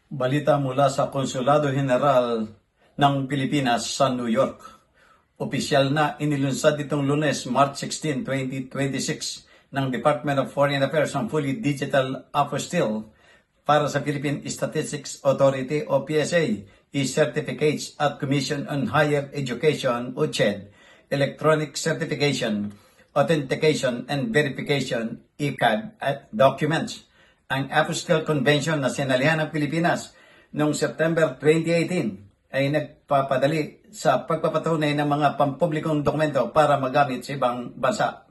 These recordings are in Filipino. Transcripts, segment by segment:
Balita mula sa Konsulado General ng Pilipinas sa New York. Opisyal na inilunsad itong Lunes, March 16, 2026 ng Department of Foreign Affairs ang fully digital apostille para sa Philippine Statistics Authority o PSA, e-Certificates at Commission on Higher Education o CHED, Electronic Certification, Authentication and Verification, ECAD, at documents. Ang Apostille Convention na sinalihan ng Pilipinas noong September 2018 ay nagpapadali sa pagpapatunay ng mga pampublikong dokumento para magamit sa ibang bansa.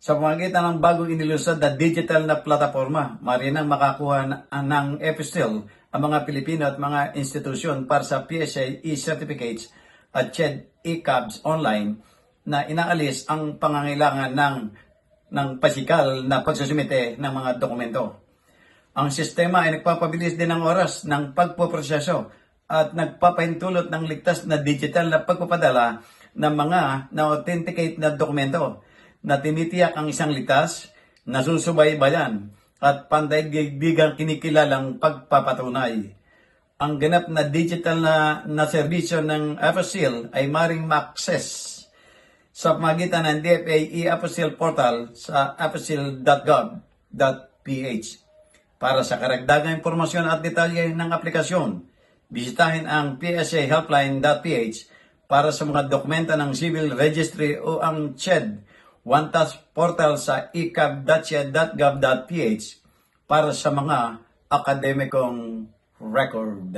Sa pamamagitan ng bagong inilunsad na digital na plataforma, marinang makakuha ng apostille ang mga Pilipino at mga institusyon para sa PSA e-Certificates at CHED e-CABs online na inaalis ang pangangailangan ng pasikal na pagsusumite ng mga dokumento. Ang sistema ay nagpapabilis din ng oras ng pagpoproseso at nagpapahintulot ng ligtas na digital na pagpapadala ng mga na-authenticate na dokumento na tinitiyak ang isang litas, nasusubaybayan at pandaigdigang kinikilalang pagpapatunay. Ang ganap na digital na serbisyo ng apostille ay maring ma-access sa pamagitan ng DFA e-apostille portal sa apostille.gov.ph. Para sa karagdagang impormasyon at detalye ng aplikasyon, bisitahin ang psahelpline.ph para sa mga dokumento ng Civil Registry o ang CHED OneTouch portal sa ecab.ched.gov.ph para sa mga akademikong record.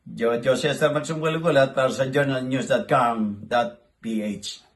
Joe Cesar Magsumgulat para sa journalnews.com.ph.